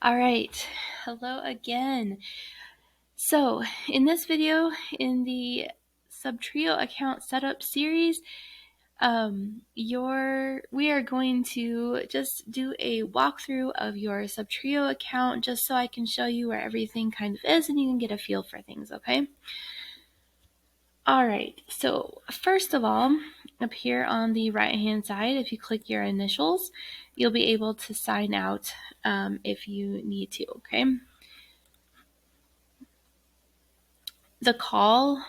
All right, hello again. So in this video, in the Subtrio account setup series, we are going to just do a walkthrough of your Subtrio account just so I can show you where everything kind of is and you can get a feel for things, okay? All right, so first of all, up here on the right-hand side, if you click your initials, you'll be able to sign out if you need to, okay? The call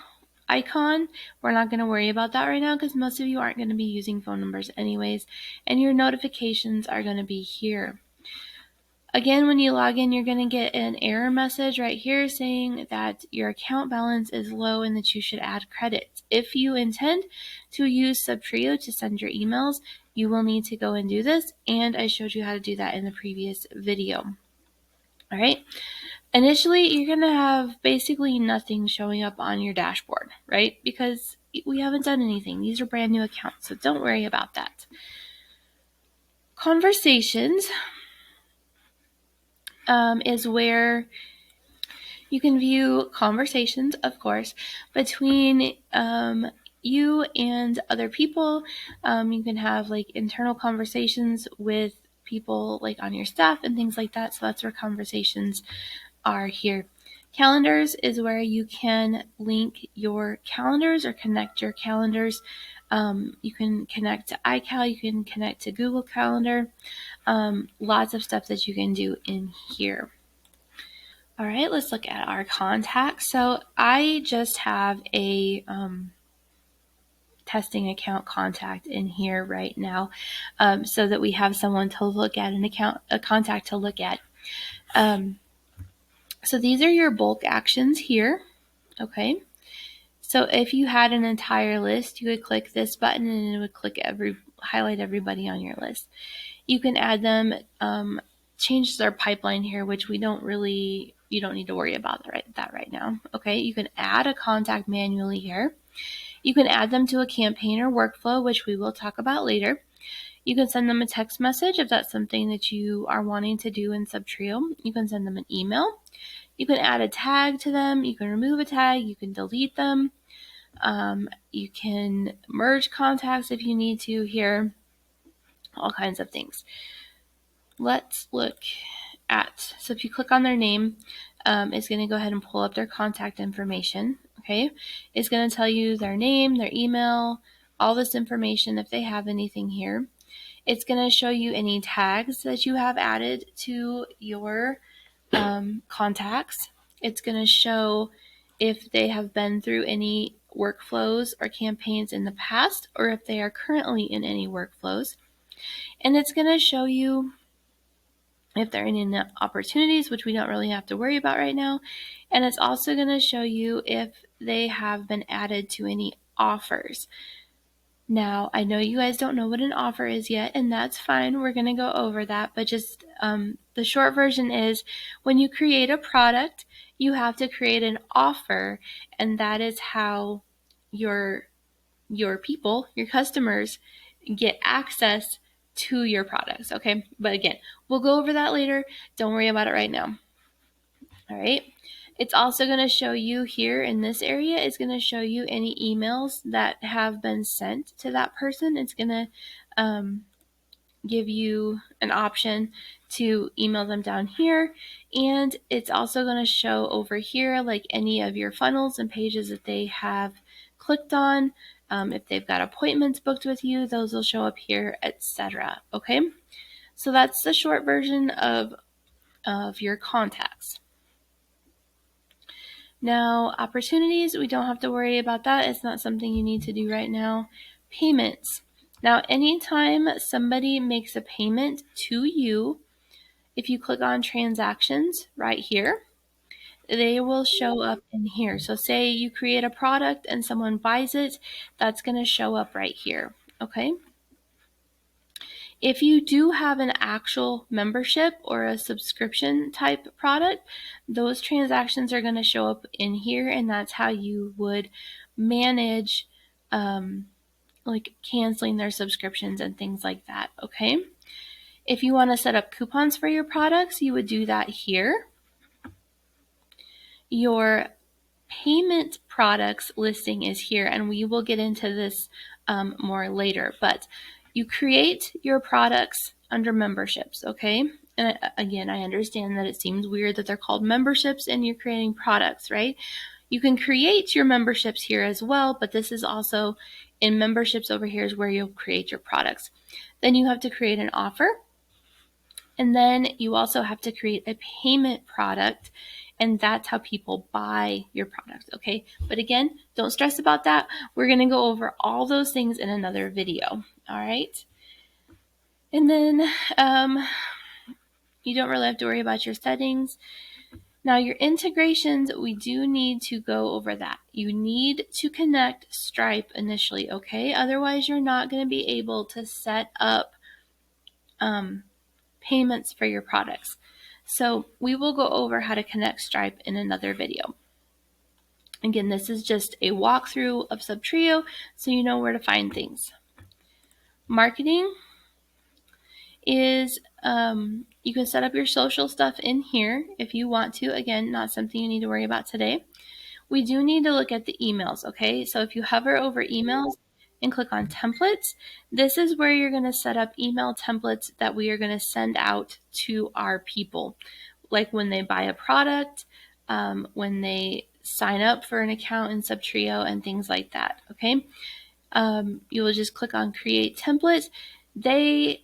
icon, we're not going to worry about that right now because most of you aren't going to be using phone numbers anyways, and your notifications are going to be here. Again, when you log in, you're going to get an error message right here saying that your account balance is low and that you should add credits. If you intend to use Subtrio to send your emails, you will need to go and do this, and I showed you how to do that in the previous video. All right. Initially, you're going to have basically nothing showing up on your dashboard, right? Because we haven't done anything. These are brand new accounts, so don't worry about that. Conversations is where you can view conversations, of course, between you and other people. You can have like internal conversations with people like on your staff and things like that. So that's where conversations are here. Calendars is where you can link your calendars or connect your calendars. You can connect to iCal, you can connect to Google Calendar. Lots of stuff that you can do in here. All right, let's look at our contacts. So I just have a testing account contact in here right now, so that we have someone to look at, a contact to look at. So these are your bulk actions here. Okay. So if you had an entire list, you would click this button and it would highlight everybody on your list. You can add them, change their pipeline here, which you don't need to worry about that right now. Okay. You can add a contact manually here. You can add them to a campaign or workflow, which we will talk about later. You can send them a text message if that's something that you are wanting to do in Subtrio. You can send them an email. You can add a tag to them. You can remove a tag. You can delete them. You can merge contacts if you need to here. All kinds of things. Let's look at, so if you click on their name, it's going to go ahead and pull up their contact information. Okay. It's going to tell you their name, their email, all this information if they have anything here. It's going to show you any tags that you have added to your contacts. It's going to show if they have been through any workflows or campaigns in the past, or if they are currently in any workflows. And it's going to show you if they're in any opportunities, which we don't really have to worry about right now. And it's also going to show you if they have been added to any offers. Now, I know you guys don't know what an offer is yet, and that's fine. We're going to go over that, but just the short version is when you create a product, you have to create an offer, and that is how your people, your customers, get access to your products, okay? But again, we'll go over that later. Don't worry about it right now. All right. It's also going to show you here in this area, it's going to show you any emails that have been sent to that person. It's going to give you an option to email them down here. And it's also going to show over here like any of your funnels and pages that they have clicked on. If they've got appointments booked with you, those will show up here, etc. Okay. So that's the short version of your contacts. Now, opportunities, we don't have to worry about that. It's not something you need to do right now. Payments. Now, anytime somebody makes a payment to you, if you click on transactions right here, they will show up in here. So say you create a product and someone buys it, that's going to show up right here. Okay. If you do have an actual membership or a subscription type product, those transactions are going to show up in here, and that's how you would manage like canceling their subscriptions and things like that, okay? If you want to set up coupons for your products, you would do that here. Your payment products listing is here, and we will get into this more later, but you create your products under memberships, okay? And again, I understand that it seems weird that they're called memberships and you're creating products, right? You can create your memberships here as well, but this is also in memberships over here is where you'll create your products. Then you have to create an offer, and then you also have to create a payment product, and that's how people buy your products, okay? But again, don't stress about that. We're going to go over all those things in another video, all right? And then you don't really have to worry about your settings. Now, your integrations, we do need to go over that. You need to connect Stripe initially, okay? Otherwise, you're not going to be able to set up payments for your products. So we will go over how to connect Stripe in another video. Again, this is just a walkthrough of Subtrio so you know where to find things. Marketing is, you can set up your social stuff in here if you want to. Again, not something you need to worry about today. We do need to look at the emails, okay? So if you hover over emails and click on templates, this is where you're going to set up email templates that we are going to send out to our people. Like when they buy a product, when they sign up for an account in Subtrio and things like that, okay? You will just click on create template. They,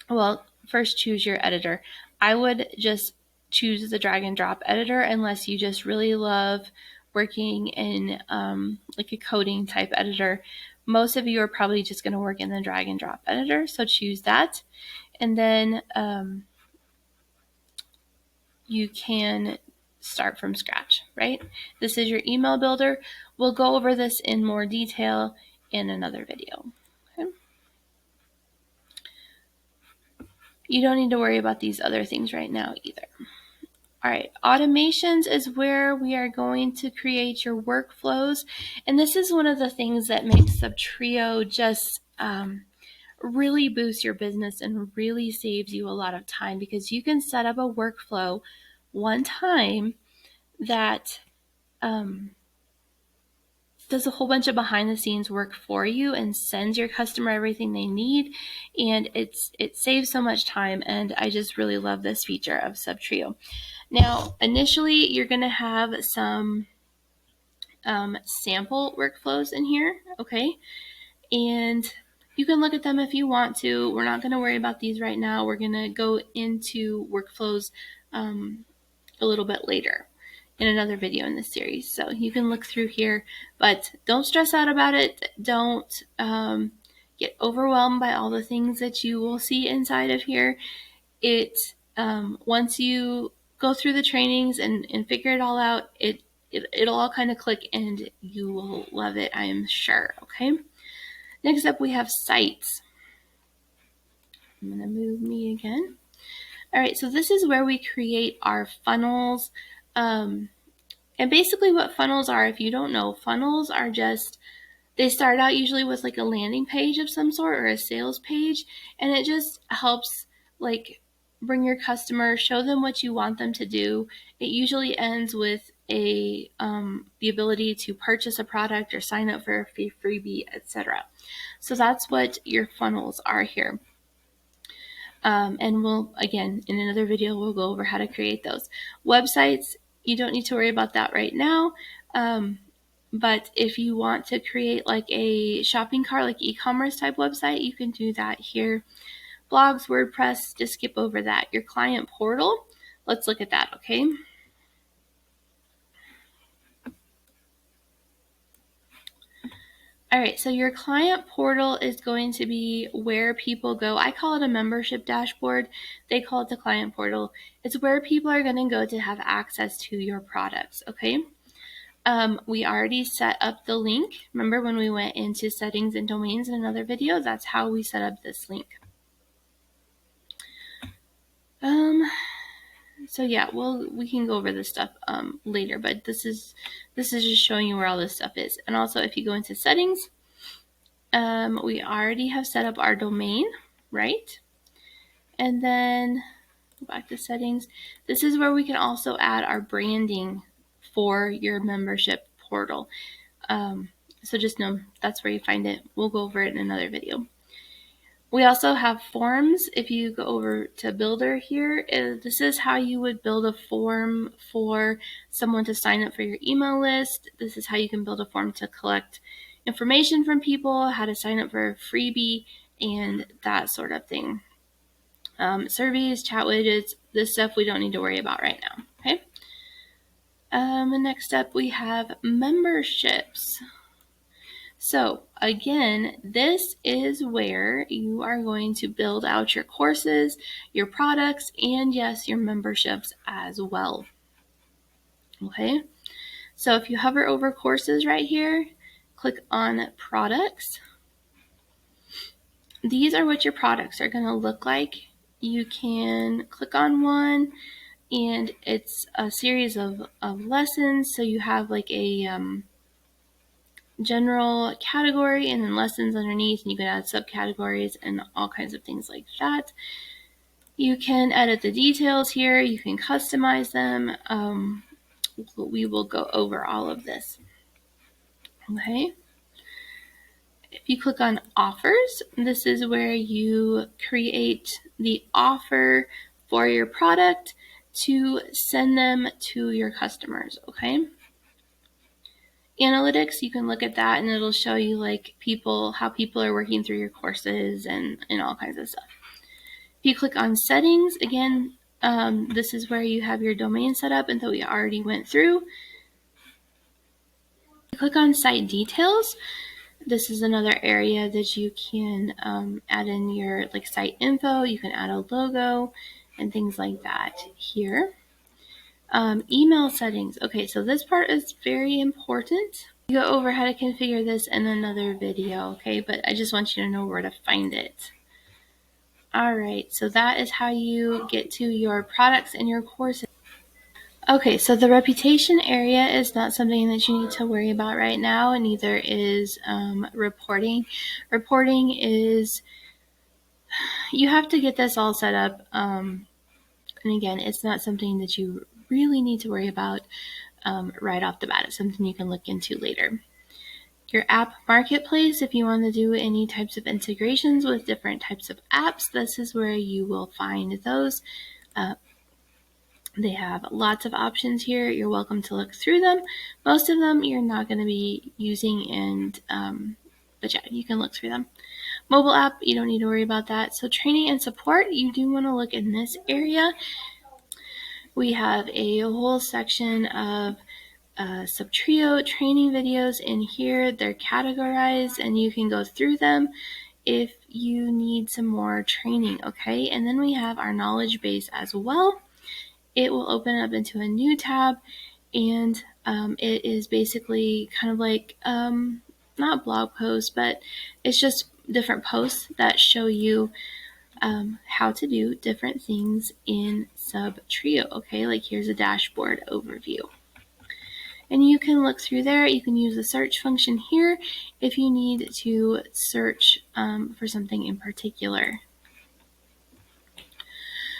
well, first choose your editor. I would just choose the drag and drop editor unless you just really love working in like a coding type editor. Most of you are probably just going to work in the drag and drop editor, so choose that. And then you can start from scratch, right? This is your email builder. We'll go over this in more detail in another video. Okay? You don't need to worry about these other things right now either. All right, automations is where we are going to create your workflows. And this is one of the things that makes Subtrio just really boost your business and really saves you a lot of time, because you can set up a workflow one time that does a whole bunch of behind the scenes work for you and sends your customer everything they need, and it saves so much time, and I just really love this feature of Subtrio. Now, initially, you're going to have some sample workflows in here, okay? And you can look at them if you want to. We're not going to worry about these right now. We're going to go into workflows a little bit later in another video in this series. So you can look through here, but don't stress out about it. Don't get overwhelmed by all the things that you will see inside of here. Once you go through the trainings and figure it all out, it'll all kind of click and you will love it, I am sure, okay? Next up, we have sites. I'm going to move me again. All right, so this is where we create our funnels. And basically what funnels are, if you don't know, funnels are just, they start out usually with like a landing page of some sort or a sales page, and it just helps like bring your customer, show them what you want them to do. It usually ends with the ability to purchase a product or sign up for a freebie, etc. So that's what your funnels are here. And we'll, again, in another video, we'll go over how to create those. Websites, you don't need to worry about that right now. But if you want to create like a shopping cart, like e-commerce type website, you can do that here. Blogs, WordPress, just skip over that. Your client portal, let's look at that, okay? All right, so your client portal is going to be where people go. I call it a membership dashboard. They call it the client portal. It's where people are going to go to have access to your products, okay? We already set up the link. Remember when we went into settings and domains in another video? That's how we set up this link. So yeah, we can go over this stuff later, but this is just showing you where all this stuff is. And also, if you go into settings, we already have set up our domain. right? And then go back to settings. This is where we can also add our branding for your membership portal. So just know that's where you find it. We'll go over it in another video. We also have forms. If you go over to Builder here, this is how you would build a form for someone to sign up for your email list. This is how you can build a form to collect information from people, how to sign up for a freebie, and that sort of thing. Surveys, chat widgets, this stuff we don't need to worry about right now, okay? Next up, we have memberships. So again, this is where you are going to build out your courses, your products, and yes, your memberships as well. Okay, so if you hover over courses right here, click on products. These are what your products are going to look like. You can click on one and it's a series of lessons. So you have like a general category and then lessons underneath, and you can add subcategories and all kinds of things like that. You can edit the details here. You can customize them. We will go over all of this. Okay. If you click on offers, this is where you create the offer for your product to send them to your customers. Okay. Analytics, you can look at that and it'll show you like how people are working through your courses and all kinds of stuff. If you click on settings, again, this is where you have your domain set up and that we already went through. You click on site details. This is another area that you can add in your like site info. You can add a logo and things like that here. Email settings. Okay, so this part is very important. You go over how to configure this in another video, okay? But I just want you to know where to find it. All right, so that is how you get to your products and your courses. Okay, so the reputation area is not something that you need to worry about right now, and neither is reporting. Reporting is, you have to get this all set up, and again, it's not something that you really need to worry about right off the bat. It's something you can look into later. Your app marketplace, if you want to do any types of integrations with different types of apps, this is where you will find those. They have lots of options here. You're welcome to look through them. Most of them you're not going to be using, but yeah, you can look through them. Mobile app, you don't need to worry about that. So training and support, you do want to look in this area. We have a whole section of Subtrio training videos in here. They're categorized and you can go through them if you need some more training, okay? And then we have our knowledge base as well. It will open up into a new tab, and it is basically kind of like, not blog posts, but it's just different posts that show you how to do different things in Subtrio, okay? Like here's a dashboard overview. And you can look through there. You can use the search function here if you need to search for something in particular.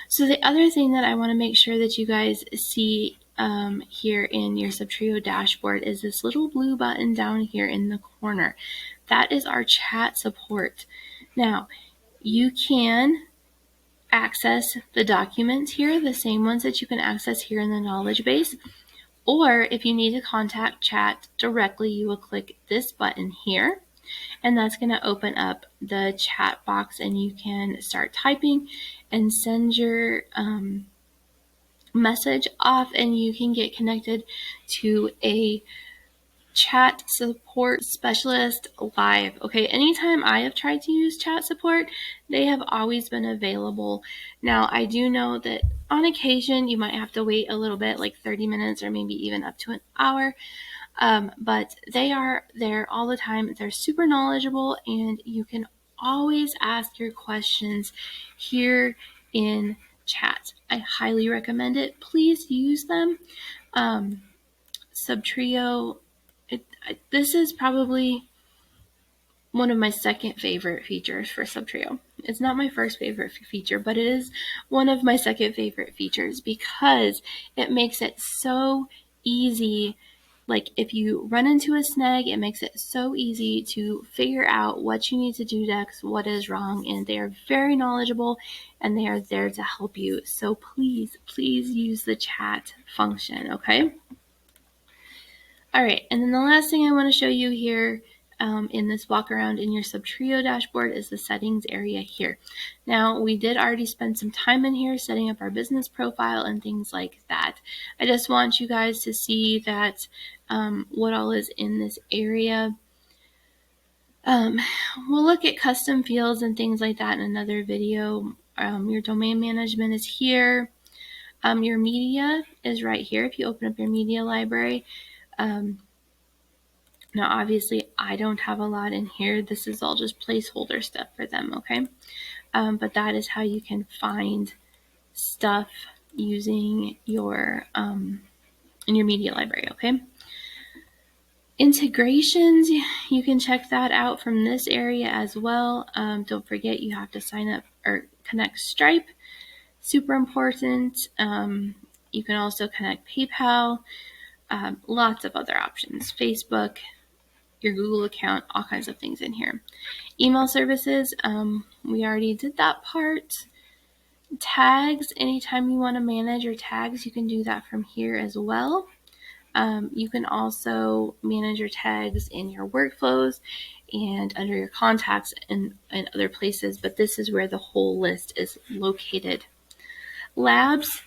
So the other thing that I want to make sure that you guys see here in your Subtrio dashboard is this little blue button down here in the corner. That is our chat support. Now, you can access the documents here, the same ones that you can access here in the knowledge base. Or if you need to contact chat directly, you will click this button here. And that's going to open up the chat box and you can start typing and send your message off and you can get connected to a chat support specialist live. Okay, anytime I have tried to use chat support, they have always been available. Now, I do know that on occasion you might have to wait a little bit, like 30 minutes or maybe even up to an hour. But they are there all the time. They're super knowledgeable and you can always ask your questions here in chat. I highly recommend it. Please use them. Subtrio, this is probably one of my second favorite features for Subtrio. It's not my first favorite feature, but it is one of my second favorite features because it makes it so easy. Like if you run into a snag, it makes it so easy to figure out what you need to do next, what is wrong, and they are very knowledgeable and they are there to help you. So please use the chat function, okay? All right, and then the last thing I want to show you here in this walk around in your Subtrio dashboard is the settings area here. Now, we did already spend some time in here setting up our business profile and things like that. I just want you guys to see that what all is in this area. We'll look at custom fields and things like that in another video. Your domain management is here. Your media is right here if you open up your media library. Now, obviously, I don't have a lot in here. This is all just placeholder stuff for them, okay? But that is how you can find stuff using your in your media library, okay? Integrations, you can check that out from this area as well. Don't forget you have to sign up or connect Stripe. Super important. You can also connect PayPal. Lots of other options. Facebook, your Google account, all kinds of things in here. Email services, we already did that part. Tags, anytime you want to manage your tags, you can do that from here as well. You can also manage your tags in your workflows and under your contacts and other places, but this is where the whole list is located. Labs,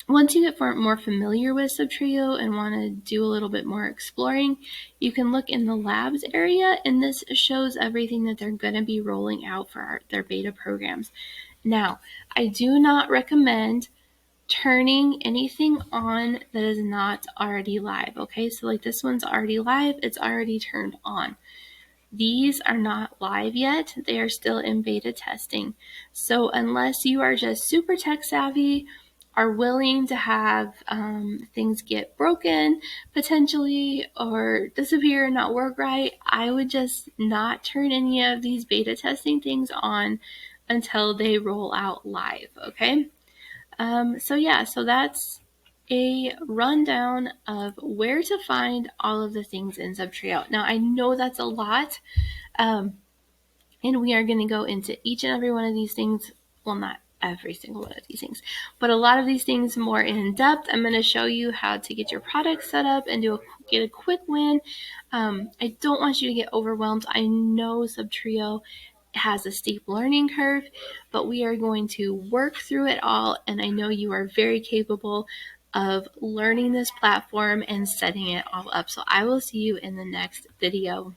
once you get more familiar with Subtrio and want to do a little bit more exploring, you can look in the labs area, and this shows everything that they're going to be rolling out for their beta programs. Now, I do not recommend turning anything on that is not already live, okay? So like this one's already live, it's already turned on. These are not live yet, they are still in beta testing. So unless you are just super tech savvy, are willing to have things get broken potentially or disappear and not work right, I would just not turn any of these beta testing things on until they roll out live, okay? So that's a rundown of where to find all of the things in Subtrio. Now, I know that's a lot, and we are going to go into each and every one of these things. Well, not every single one of these things, but a lot of these things more in depth. I'm going to show you how to get your product set up and get a quick win. I don't want you to get overwhelmed. I know Subtrio has a steep learning curve, but we are going to work through it all, and I know you are very capable of learning this platform and setting it all up. So I will see you in the next video.